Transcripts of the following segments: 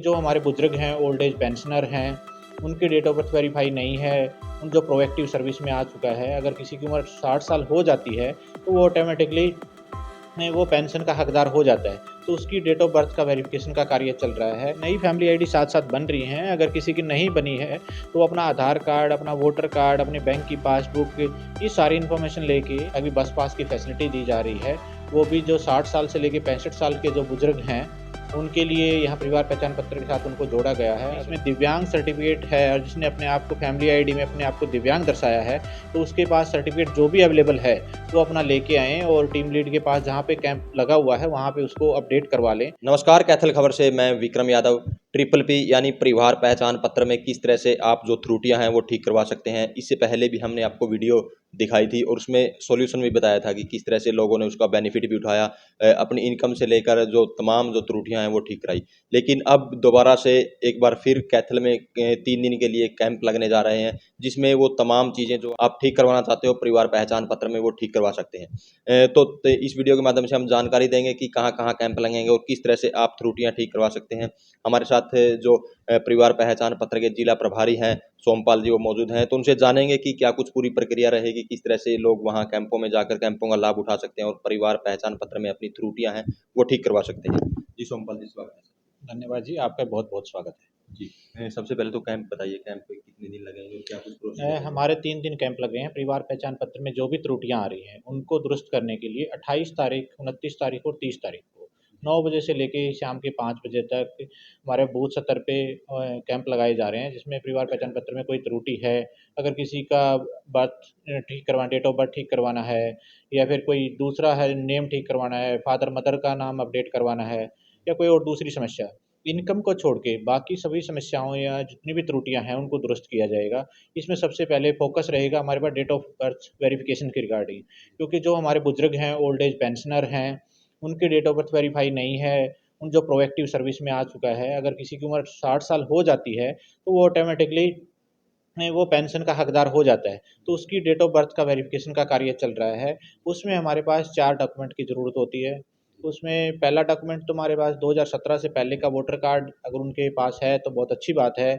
जो हमारे बुजुर्ग हैं, ओल्ड एज पेंशनर हैं, उनकी डेट ऑफ बर्थ वेरीफाई नहीं है, उन जो प्रोएक्टिव सर्विस में आ चुका है, अगर किसी की उम्र 60 साल हो जाती है, तो वो ऑटोमेटिकली वो पेंशन का हकदार हो जाता है। तो उसकी डेट ऑफ बर्थ का वेरिफिकेशन का कार्य चल रहा है। नई फैमिली आईडी साथ-साथ बन रही हैं, अगर किसी की नहीं बनी है, तो अपना आधार कार्ड, अपना वोटर कार्ड, अपने बैंक की पासबुक, ये सारी इन्फॉर्मेशन लेके अभी बस पास की फैसिलिटी दी जा रही है। वो भी जो 60 साल से लेके 65 साल के जो बुजुर्ग हैं, उनके लिए यहाँ परिवार पहचान पत्र के साथ उनको जोड़ा गया है। इसमें दिव्यांग सर्टिफ़िकेट है और जिसने अपने आप को फैमिली आईडी में अपने आप को दिव्यांग दर्शाया है, तो उसके पास सर्टिफ़िकेट जो भी अवेलेबल है, वो अपना लेके आएँ और टीम लीड के पास जहाँ पे कैंप लगा हुआ है, वहाँ पे उसको अपडेट करवा लें। नमस्कार, कैथल खबर से मैं विक्रम यादव। ट्रिपल पी यानी परिवार पहचान पत्र में किस तरह से आप जो त्रुटियां हैं वो ठीक करवा सकते हैं, इससे पहले भी हमने आपको वीडियो दिखाई थी और उसमें सॉल्यूशन भी बताया था कि किस तरह से लोगों ने उसका बेनिफिट भी उठाया, अपनी इनकम से लेकर जो तमाम जो त्रुटियां हैं वो ठीक कराई। लेकिन अब दोबारा से एक बार फिर कैथल में 3 दिन के लिए कैंप लगने जा रहे हैं, जिसमें वो तमाम चीज़ें जो आप ठीक करवाना चाहते हो परिवार पहचान पत्र में वो ठीक करवा सकते हैं। तो इस वीडियो के माध्यम से हम जानकारी देंगे कि कहाँ-कहाँ कैंप लगेंगे और किस तरह से आप त्रुटियां ठीक करवा सकते हैं। हमारे साथ जो परिवार पहचान पत्र के जिला प्रभारी हैं सोमपाल जी, वो मौजूद हैं, तो उनसे जानेंगे कि क्या कुछ पूरी प्रक्रिया रहेगी, किस तरह से लोग वहाँ कैंपों में जाकर कैंपों का लाभ उठा सकते हैं और परिवार पहचान पत्र में अपनी त्रुटियां हैं वो ठीक करवा सकते हैं। जी सोमपाल जी, स्वागत है। धन्यवाद जी, आपका बहुत-बहुत स्वागत है। जी, सबसे पहले तो कैंप बताइए, कैंप पे कितने दिन लगेंगे और क्या कुछ प्रोसीजर रहेगा? हमारे 3 दिन कैंप लगे हैं। परिवार पहचान पत्र में जो भी त्रुटियाँ आ रही हैं, उनको दुरुस्त करने के लिए 28 तारीख, 29 तारीख और 30 तारीख को 9 बजे से लेके शाम के 5 बजे तक हमारे बूथ स्तर पे कैंप लगाए जा रहे हैं, जिसमें परिवार पहचान पत्र में कोई त्रुटि है, अगर किसी का बर्थ ठीक करवाना, डेट ऑफ बर्थ ठीक करवाना है या फिर कोई दूसरा है, नेम ठीक करवाना है, फादर-मदर का नाम अपडेट करवाना है या कोई और दूसरी समस्या, इनकम को छोड़ के बाकी सभी समस्याओं या जितनी भी त्रुटियाँ हैं, उनको दुरुस्त किया जाएगा। इसमें सबसे पहले फ़ोकस रहेगा हमारे पास डेट ऑफ बर्थ वेरिफ़िकेशन के रिगार्डिंग, क्योंकि जो हमारे बुज़ुर्ग हैं, ओल्ड एज पेंशनर हैं, उनकी डेट ऑफ बर्थ वेरीफ़ाई नहीं है, उन जो प्रोएक्टिव सर्विस में आ चुका है, अगर किसी की उम्र 60 साल हो जाती है, तो वो ऑटोमैटिकली वो पेंशन का हकदार हो जाता है। तो उसकी डेट ऑफ बर्थ का वेरिफ़िकेशन का कार्य चल रहा है। उसमें हमारे पास 4 डॉक्यूमेंट की ज़रूरत होती है। उसमें पहला डॉक्यूमेंट तो हमारे पास 2017 से पहले का वोटर कार्ड अगर उनके पास है तो बहुत अच्छी बात है।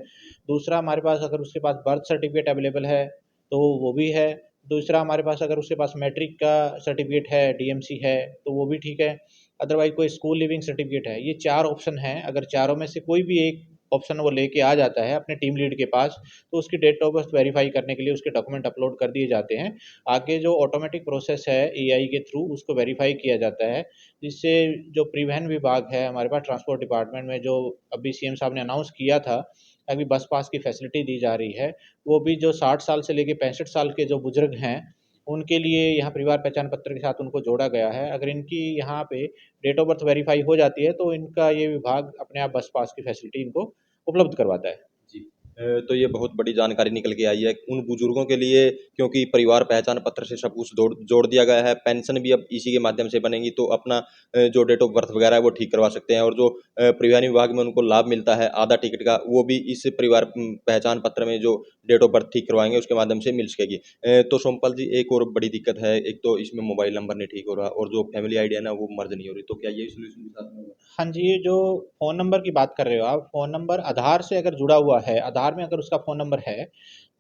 दूसरा हमारे पास अगर उसके पास बर्थ सर्टिफ़िकेट अवेलेबल है, तो वो भी है। दूसरा हमारे पास अगर उसके पास मैट्रिक का सर्टिफ़िकेट है, डीएमसी है, तो वो भी ठीक है। अदरवाइज़ कोई स्कूल लिविंग सर्टिफ़िकेट है। ये 4 ऑप्शन हैं, अगर चारों में से कोई भी एक ऑप्शन वो लेके आ जाता है अपने टीम लीड के पास, तो उसकी डेट ऑफ बर्थ वेरीफ़ाई करने के लिए उसके डॉक्यूमेंट अपलोड कर दिए जाते हैं। आगे जो ऑटोमेटिक प्रोसेस है एआई के थ्रू उसको वेरीफ़ाई किया जाता है, जिससे जो परिवहन विभाग है हमारे पास ट्रांसपोर्ट डिपार्टमेंट में जो अभी सीएम साहब ने अनाउंस किया था, अभी बस पास की फैसिलिटी दी जा रही है, वो भी जो 60 साल से लेके 65 साल के जो बुजुर्ग हैं, उनके लिए यहाँ परिवार पहचान पत्र के साथ उनको जोड़ा गया है। अगर इनकी यहाँ पे डेट ऑफ बर्थ वेरीफ़ाई हो जाती है, तो इनका ये विभाग अपने आप बस पास की फैसिलिटी इनको उपलब्ध करवाता है। जी। तो ये बहुत बड़ी जानकारी निकल के आई है उन बुजुर्गों के लिए, क्योंकि परिवार पहचान पत्र से सब कुछ जोड़ जोड़ दिया गया है। पेंशन भी अब इसी के माध्यम से बनेगी, तो अपना जो डेट ऑफ बर्थ वगैरह है वो ठीक करवा सकते हैं और जो परिवहन विभाग में उनको लाभ मिलता है आधा टिकट का, वो भी इस परिवार पहचान पत्र में जो डेट ऑफ बर्थ ठीक करवाएंगे उसके माध्यम से मिल सकेगी। तो सोमपाल जी, एक और बड़ी दिक्कत है, एक तो इसमें मोबाइल नंबर नहीं ठीक हो रहा और जो फैमिली आईडी है ना वो मर्ज नहीं हो रही, तो क्या यही सोल्यूशन के साथ में होगा? हाँ जी, ये जो फ़ोन नंबर की बात कर रहे हो आप, फ़ोन नंबर आधार से अगर जुड़ा हुआ है, आधार में अगर उसका फ़ोन नंबर है,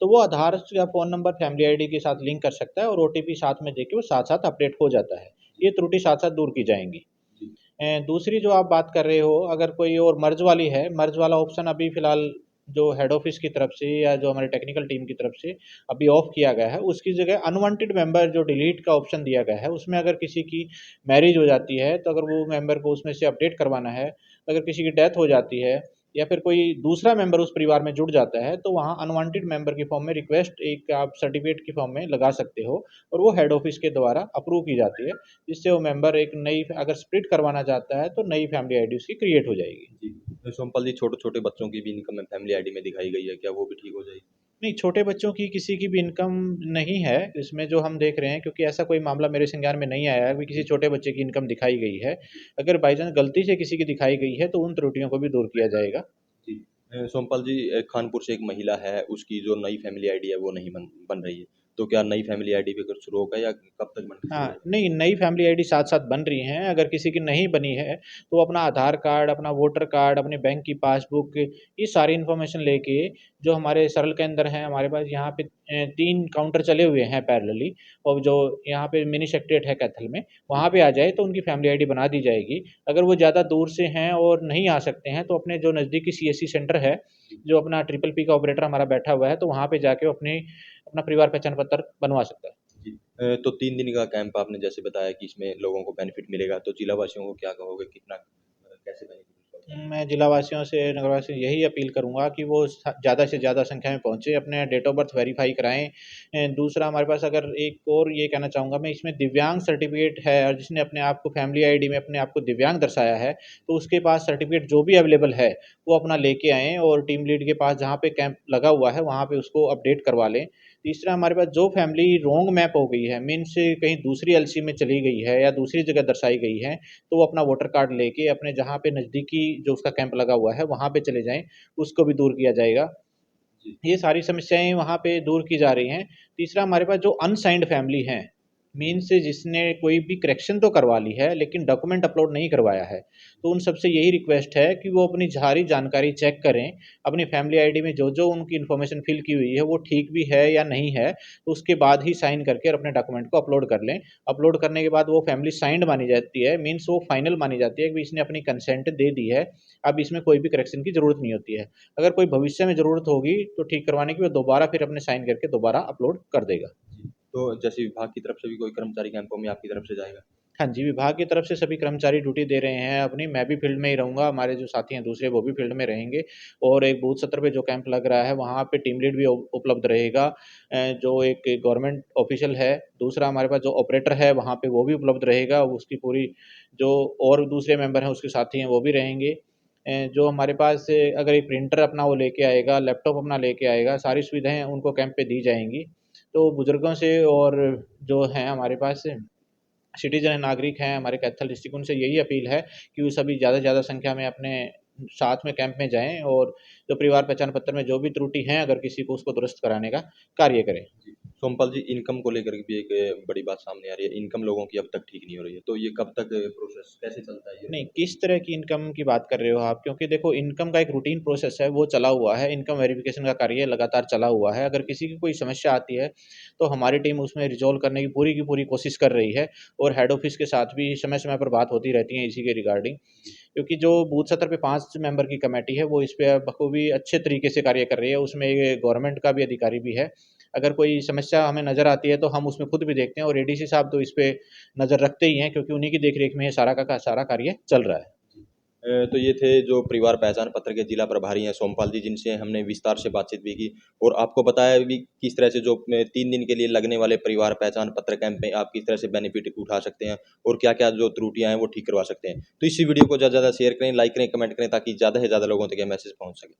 तो वो आधार का फ़ोन नंबर फैमिली आईडी के साथ लिंक कर सकता है और ओटीपी साथ में देके वो साथ-साथ अपडेट हो जाता है। जी। ये त्रुटि साथ-साथ दूर की जाएँगी। जी। दूसरी जो आप बात कर रहे हो, अगर कोई और मर्ज वाली है, मर्ज वाला ऑप्शन अभी फ़िलहाल जो हेड ऑफ़िस की तरफ से या जो हमारी टेक्निकल टीम की तरफ से अभी ऑफ किया गया है, उसकी जगह अनवांटेड मेंबर जो डिलीट का ऑप्शन दिया गया है, उसमें अगर किसी की मैरिज हो जाती है, तो अगर वो मेंबर को उसमें से अपडेट करवाना है, अगर किसी की डेथ हो जाती है या फिर कोई दूसरा मेंबर उस परिवार में जुड़ जाता है, तो वहाँ अनवांटेड मेंबर की फ़ॉर्म में रिक्वेस्ट एक आप सर्टिफ़िकेट की फ़ॉर्म में लगा सकते हो और वो हेड ऑफ़िस के द्वारा अप्रूव की जाती है। जिससे वो मेंबर एक नई अगर स्प्लिट करवाना चाहता है, तो नई फैमिली आईडी उसकी क्रिएट हो जाएगी। जी। सोमपाल जी, छोटे-छोटे बच्चों की भी इनकम फैमिली आईडी में दिखाई गई है, क्या वो भी ठीक हो जाएगी? नहीं, छोटे बच्चों की किसी की भी इनकम नहीं है, इसमें जो हम देख रहे हैं क्योंकि ऐसा कोई मामला मेरे संज्ञान में नहीं आया है कि किसी छोटे बच्चे की इनकम दिखाई गई है। अगर बाई चांस गलती से किसी की दिखाई गई है, तो उन त्रुटियों को भी दूर किया जाएगा। जी। सोमपाल जी, खानपुर से एक महिला है, उसकी जो नई फैमिली आईडी है वो नहीं बन बन रही है। तो क्या नई फैमिली आईडी भी कुछ शुरू होगा या कब तक बन के शुरू हाँ, होगा? नहीं, नई फैमिली आईडी साथ-साथ बन रही हैं, अगर किसी की नहीं बनी है, तो वो अपना आधार कार्ड, अपना वोटर कार्ड, अपने बैंक की पासबुक, ये सारी इन्फॉर्मेशन लेके जो हमारे सरल के अंदर हैं, हमारे पास यहाँ पे 3 काउंटर चले हुए हैं पैरेलली, और जो यहाँ पे मिनी सेक्रेटेरिएट है कैथल में, वहाँ पे आ जाए तो उनकी फैमिली आईडी बना दी जाएगी। अगर वो ज़्यादा दूर से हैं और नहीं आ सकते हैं, तो अपने जो नज़दीकी सीएससी सेंटर है, जो अपना ट्रिपल पी का ऑपरेटर हमारा बैठा हुआ है, तो वहाँ पे जाके वो अपना परिवार पहचान पत्र बनवा सकता है। जी। तो 3 दिन का कैंप आपने जैसे बताया कि इसमें लोगों को बेनिफिट मिलेगा, तो जिला वासियों को क्या कहोगे कितना कैसे बेनिफिट मिलता है? मैं जिलावासियों से, नगरवासियों से यही अपील करूँगा कि वो ज़्यादा से ज़्यादा संख्या में पहुँचे, अपने डेट ऑफ बर्थ वेरीफ़ाई कराएँ। दूसरा हमारे पास अगर एक और ये कहना चाहूँगा मैं, इसमें दिव्यांग सर्टिफ़िकेट है और जिसने अपने आप को फैमिली आईडी में अपने आप को दिव्यांग दर्शाया है, तो उसके पास सर्टिफ़िकेट जो भी अवेलेबल है, वो अपना लेके आएँ और टीम लीड के पास जहाँ पे कैंप लगा हुआ है, वहाँ पे उसको अपडेट करवा लें। तीसरा हमारे पास जो फैमिली रोंग मैप हो गई है, मीन्स कहीं दूसरी एलसी में चली गई है या दूसरी जगह दर्शाई गई है, तो वो अपना वोटर कार्ड लेके अपने जहाँ पे नज़दीकी जो उसका कैंप लगा हुआ है, वहाँ पे चले जाएँ, उसको भी दूर किया जाएगा। जी। ये सारी समस्याएँ वहाँ पे दूर की जा रही हैं। तीसरा हमारे पास जो अनसाइन्ड फैमिली हैं, मीन्स जिसने कोई भी करेक्शन तो करवा ली है, लेकिन डॉक्यूमेंट अपलोड नहीं करवाया है, तो उन सबसे यही रिक्वेस्ट है कि वो अपनी सारी जानकारी चेक करें, अपनी फैमिली आईडी में जो-जो उनकी इन्फॉर्मेशन फ़िल की हुई है, वो ठीक भी है या नहीं है, तो उसके बाद ही साइन करके और अपने डॉक्यूमेंट को अपलोड कर लें। अपलोड करने के बाद वो फैमिली साइन्ड मानी जाती है, मीन्स वो फाइनल मानी जाती है कि इसने अपनी कंसेंट दे दी है, अब इसमें कोई भी करेक्शन की ज़रूरत नहीं होती है। अगर कोई भविष्य में ज़रूरत होगी, तो ठीक करवाने की, वो दोबारा फिर अपने साइन करके दोबारा अपलोड कर देगा। जी। तो जैसे विभाग की तरफ से भी कोई कर्मचारी कैंपों में आपकी तरफ से जाएगा? हाँ जी, विभाग की तरफ से सभी कर्मचारी ड्यूटी दे रहे हैं अपनी, मैं भी फ़ील्ड में ही रहूँगा, हमारे जो साथी हैं दूसरे वो भी फ़ील्ड में रहेंगे, और एक बूथ सत्र पे जो कैंप लग रहा है, वहाँ पे टीम लीड भी उपलब्ध रहेगा। जो एक गवर्नमेंट ऑफ़िशियल है, दूसरा हमारे पास जो ऑपरेटर है, वहाँ पे वो भी उपलब्ध रहेगा, उसकी पूरी जो और दूसरे मेंबर हैं, उसके साथी हैं, वो भी रहेंगे। जो हमारे पास अगर एक प्रिंटर अपना वो लेके आएगा, लैपटॉप अपना लेके आएगा, सारी सुविधाएँ उनको कैंप पे दी जाएँगी। तो बुज़ुर्गों से और जो हैं हमारे पास सिटीज़न नागरिक हैं हमारे कैथल डिस्ट्रिक्ट, उनसे यही अपील है कि वो सभी ज़्यादा से ज़्यादा संख्या में अपने साथ में कैंप में जाएँ और जो परिवार पहचान पत्र में जो भी त्रुटि हैं, अगर किसी को, उसको दुरुस्त कराने का कार्य करें। जी। सोमपाल जी, इनकम को लेकर भी एक बड़ी बात सामने आ रही है। इनकम लोगों की अब तक ठीक नहीं हो रही है। तो ये कब तक प्रोसेस कैसे चलता है ये? नहीं, किस तरह की इनकम की बात कर रहे हो आप? क्योंकि देखो, इनकम का एक रूटीन प्रोसेस है, वो चला हुआ है, इनकम वेरिफ़िकेशन का कार्य लगातार चला हुआ है। अगर किसी की कोई समस्या आती है, तो हमारी टीम उसमें रिज़ॉल्व करने की पूरी कोशिश कर रही है, और हेड ऑफ़िस के साथ भी समय-समय पर बात होती रहती है इसी के रिगार्डिंग। क्योंकि जो बूथ सत्र पे 5 मेंबर की कमेटी है, वो इस पे बखूबी अच्छे तरीके से कार्य कर रही है, उसमें ये गवर्नमेंट का भी अधिकारी भी है। अगर कोई समस्या हमें नज़र आती है, तो हम उसमें खुद भी देखते हैं, और एडीसी साहब तो इस पे नज़र रखते ही हैं, क्योंकि उन्हीं की देख-रेख में ये सारा का सारा कार्य चल रहा है। तो ये थे जो परिवार पहचान पत्र के जिला प्रभारी हैं सोमपाल जी, जिनसे हमने विस्तार से बातचीत भी की और आपको बताया भी किस तरह से जो 3 दिन के लिए लगने वाले परिवार पहचान पत्र कैंप में आप किस तरह से बेनिफिट उठा सकते हैं और क्या-क्या जो त्रुटियाँ हैं वो ठीक करवा सकते हैं। तो इसी वीडियो को ज़्यादा से ज़्यादा शेयर करें, लाइक करें, कमेंट करें ताकि ज़्यादा से ज़्यादा लोगों तक ये मैसेज पहुँच सके।